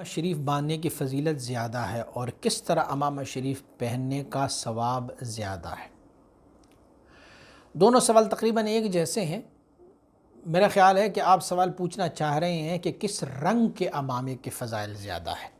شریف باندھنے کی فضیلت زیادہ ہے اور کس طرح امامہ شریف پہننے کا ثواب زیادہ ہے؟ دونوں سوال تقریباً ایک جیسے ہیں۔ میرا خیال ہے کہ آپ سوال پوچھنا چاہ رہے ہیں کہ کس رنگ کے امامے کے فضائل زیادہ ہے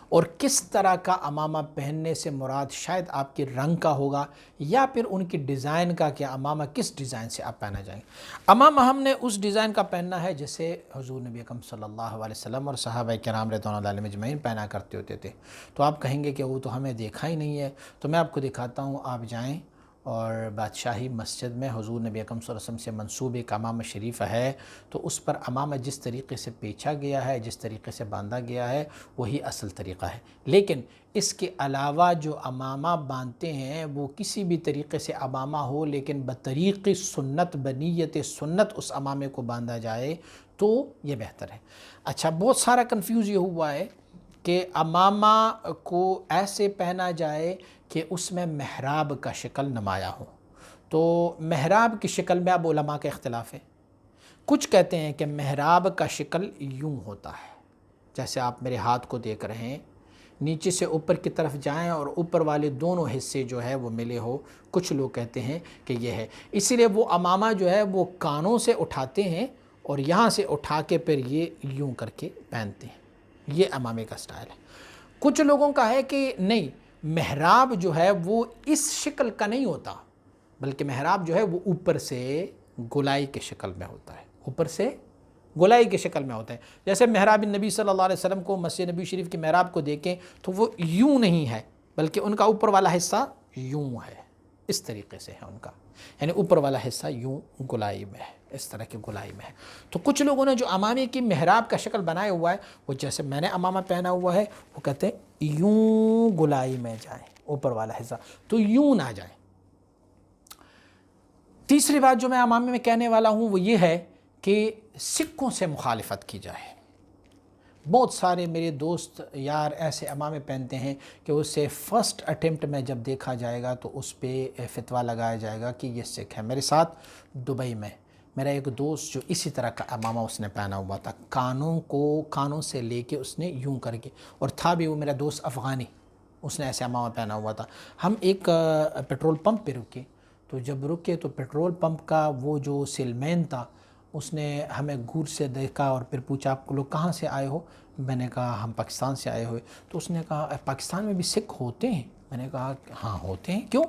اور کس طرح کا امامہ پہننے سے مراد شاید آپ کے رنگ کا ہوگا یا پھر ان کی ڈیزائن کا، کہ امامہ کس ڈیزائن سے آپ پہنا جائیں گے۔ امامہ ہم نے اس ڈیزائن کا پہننا ہے جیسے حضور نبی اکرم صلی اللہ علیہ وسلم اور صحابہ کرام رضوان اللہ علیہم اجمعین پہنا کرتے ہوتے تھے۔ تو آپ کہیں گے کہ وہ تو ہمیں دیکھا ہی نہیں ہے، تو میں آپ کو دکھاتا ہوں۔ آپ جائیں اور بادشاہی مسجد میں حضور نبی اکرم صلی اللہ علیہ وسلم سے منسوب ایک امامہ شریف ہے، تو اس پر امامہ جس طریقے سے پیچھا گیا ہے، جس طریقے سے باندھا گیا ہے، وہی اصل طریقہ ہے۔ لیکن اس کے علاوہ جو امامہ باندھتے ہیں وہ کسی بھی طریقے سے امامہ ہو، لیکن بطریق سنت، بنیت سنت اس امامے کو باندھا جائے تو یہ بہتر ہے۔ اچھا، بہت سارا کنفیوز یہ ہوا ہے کہ امامہ کو ایسے پہنا جائے کہ اس میں محراب کا شکل نمایاں ہو۔ تو محراب کی شکل میں اب علماء کا اختلاف ہے۔ کچھ کہتے ہیں کہ محراب کا شکل یوں ہوتا ہے، جیسے آپ میرے ہاتھ کو دیکھ رہے ہیں، نیچے سے اوپر کی طرف جائیں اور اوپر والے دونوں حصے جو ہے وہ ملے ہو۔ کچھ لوگ کہتے ہیں کہ یہ ہے، اسی لیے وہ امامہ جو ہے وہ کانوں سے اٹھاتے ہیں اور یہاں سے اٹھا کے پھر یہ یوں کر کے پہنتے ہیں۔ یہ امامے کا سٹائل ہے۔ کچھ لوگوں کا ہے کہ نہیں، محراب جو ہے وہ اس شکل کا نہیں ہوتا، بلکہ محراب جو ہے وہ اوپر سے گولائی کے شکل میں ہوتا ہے، اوپر سے گولائی کے شکل میں ہوتا ہے۔ جیسے محراب نبی صلی اللہ علیہ وسلم کو، مسجد نبی شریف کے محراب کو دیکھیں تو وہ یوں نہیں ہے، بلکہ ان کا اوپر والا حصہ یوں ہے، اس طریقے سے ہے ان کا، یعنی اوپر والا حصہ یوں گولائی میں ہے، اس طرح کی گولائی میں ہے۔ تو کچھ لوگوں نے جو امامے کی محراب کا شکل بنایا ہوا ہے، وہ جیسے میں نے امامہ پہنا ہوا ہے، وہ کہتے ہیں یوں گولائی میں جائیں، اوپر والا حصہ تو یوں نہ جائیں۔ تیسری بات جو میں امامے میں کہنے والا ہوں وہ یہ ہے کہ سکوں سے مخالفت کی جائے۔ بہت سارے میرے دوست یار ایسے امامے پہنتے ہیں کہ اسے فرسٹ اٹیمپٹ میں جب دیکھا جائے گا تو اس پہ فتویٰ لگایا جائے گا کہ یہ سکھ ہے۔ میرے ساتھ دبئی میں میرا ایک دوست جو اسی طرح کا امامہ اس نے پہنا ہوا تھا، کانوں سے لے کے اس نے یوں کر کے، اور تھا بھی وہ میرا دوست افغانی، اس نے ایسے امامہ پہنا ہوا تھا۔ ہم ایک پیٹرول پمپ پہ رکے، تو جب رکے تو پیٹرول پمپ کا وہ جو سیل مین تھا اس نے ہمیں گور سے دیکھا اور پھر پوچھا آپ لوگ کہاں سے آئے ہو؟ میں نے کہا ہم پاکستان سے آئے ہوئے۔ تو اس نے کہا پاکستان میں بھی سکھ ہوتے ہیں؟ میں نے کہا ہاں ہوتے ہیں، کیوں؟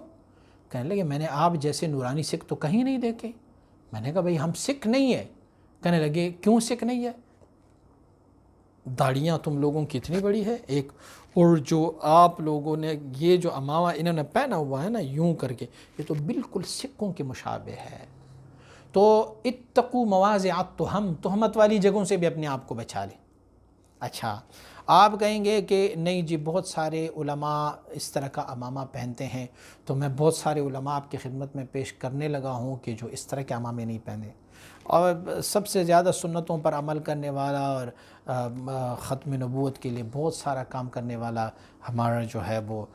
کہنے لگے میں نے آپ جیسے نورانی سکھ تو کہیں نہیں دیکھے۔ میں نے کہا بھئی ہم سکھ نہیں ہیں۔ کہنے لگے کیوں سکھ نہیں ہے؟ داڑیاں تم لوگوں کی اتنی بڑی ہے ایک، اور جو آپ لوگوں نے یہ جو امامہ انہوں نے پہنا ہوا ہے نا یوں کر کے، یہ تو بالکل سکھوں کے مشابہ ہے۔ تو اتقوا مواضع التہم، تہمت والی جگہوں سے بھی اپنے آپ کو بچا لیں۔ اچھا، آپ کہیں گے کہ نہیں جی بہت سارے علماء اس طرح کا امامہ پہنتے ہیں، تو میں بہت سارے علماء آپ کی خدمت میں پیش کرنے لگا ہوں کہ جو اس طرح کے امامے نہیں پہنے، اور سب سے زیادہ سنتوں پر عمل کرنے والا اور ختم نبوت کے لیے بہت سارا کام کرنے والا ہمارا جو ہے وہ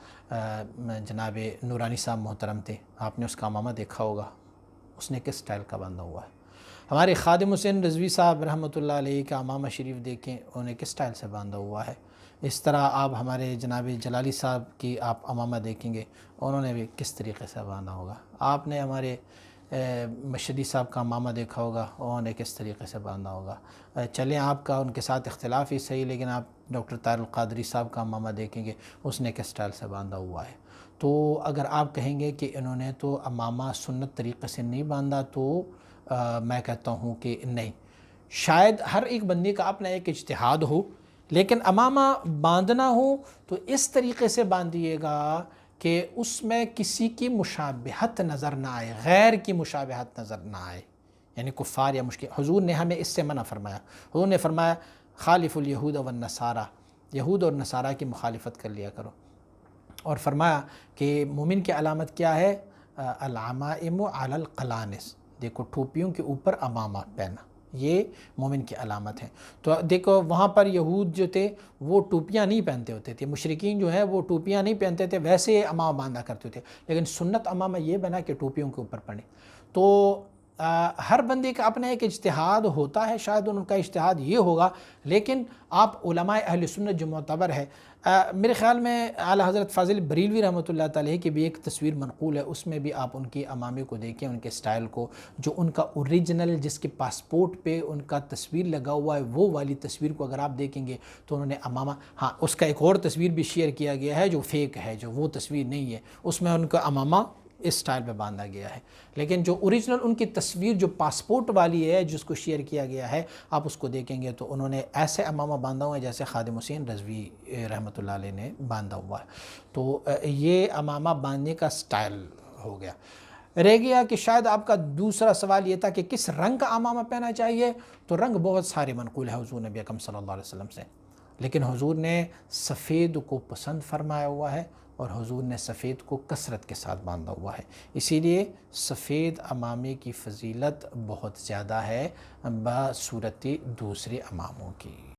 جناب نورانی صاحب محترم تھے۔ آپ نے اس کا امامہ دیکھا ہوگا، اس نے کس سٹائل کا باندھا ہوا ہے۔ ہمارے خادم حسین رضوی صاحب رحمۃ اللہ علیہ کا امامہ شریف دیکھیں، انہوں نے کس سٹائل سے باندھا ہوا ہے۔ اس طرح آپ ہمارے جناب جلالی صاحب کی آپ امامہ دیکھیں گے، انہوں نے بھی کس طریقے سے باندھا ہوگا۔ آپ نے ہمارے مشدی صاحب کا امامہ دیکھا ہوگا، انہوں نے کس طریقے سے باندھا ہوگا۔ چلیں آپ کا ان کے ساتھ اختلاف ہی صحیح، لیکن آپ ڈاکٹر طاہر القادری صاحب کا امامہ دیکھیں گے، اس نے کس سٹائل سے باندھا ہوا ہے۔ تو اگر آپ کہیں گے کہ انہوں نے تو امامہ سنت طریقے سے نہیں باندھا، تو میں کہتا ہوں کہ نہیں، شاید ہر ایک بندے کا اپنا ایک اجتہاد ہو، لیکن امامہ باندھنا ہو تو اس طریقے سے باندھیے گا کہ اس میں کسی کی مشابہت نظر نہ آئے، غیر کی مشابہت نظر نہ آئے، یعنی کفار یا مشرک۔ حضور نے ہمیں اس سے منع فرمایا۔ حضور نے فرمایا خالف الیہود والنصارہ، یہود اور نصارہ کی مخالفت کر لیا کرو، اور فرمایا کہ مومن کی علامت کیا ہے؟ العمائم علی القلانس، دیکھو ٹوپیوں کے اوپر امامہ پہنا، یہ مومن کی علامت ہے۔ تو دیکھو وہاں پر یہود جو تھے وہ ٹوپیاں نہیں پہنتے ہوتے تھے، مشرکین جو ہے وہ ٹوپیاں نہیں پہنتے تھے، ویسے امامہ باندھا کرتے تھے، لیکن سنت امامہ یہ بنا کہ ٹوپیوں کے اوپر پڑے۔ تو ہر بندے کا اپنا ایک اجتہاد ہوتا ہے، شاید ان کا اجتہاد یہ ہوگا، لیکن آپ علماء اہل سنت جو معتبر ہے، میرے خیال میں اعلیٰ حضرت فاضل بریلوی رحمۃ اللہ تعالیٰ کی بھی ایک تصویر منقول ہے، اس میں بھی آپ ان کی امامے کو دیکھیں، ان کے سٹائل کو، جو ان کا اوریجنل جس کے پاسپورٹ پہ ان کا تصویر لگا ہوا ہے وہ والی تصویر کو اگر آپ دیکھیں گے تو انہوں نے امامہ، ہاں اس کا ایک اور تصویر بھی شیئر کیا گیا ہے جو فیک ہے، جو وہ تصویر نہیں ہے، اس میں ان کا امامہ اس سٹائل پہ باندھا گیا ہے، لیکن جو اوریجنل ان کی تصویر جو پاسپورٹ والی ہے جس کو شیئر کیا گیا ہے، آپ اس کو دیکھیں گے تو انہوں نے ایسے امامہ باندھا ہوا ہے جیسے خادم حسین رضوی رحمۃ اللہ علیہ نے باندھا ہوا ہے۔ تو یہ امامہ باندھنے کا سٹائل ہو گیا۔ رہ گیا کہ شاید آپ کا دوسرا سوال یہ تھا کہ کس رنگ کا امامہ پہننا چاہیے، تو رنگ بہت سارے منقول ہے حضور نبی اکرم صلی اللہ علیہ وسلم سے، لیکن حضور نے سفید کو پسند فرمایا ہوا ہے، اور حضور نے سفید کو کثرت کے ساتھ باندھا ہوا ہے، اسی لیے سفید امامے کی فضیلت بہت زیادہ ہے بصورت دوسرے اماموں کی۔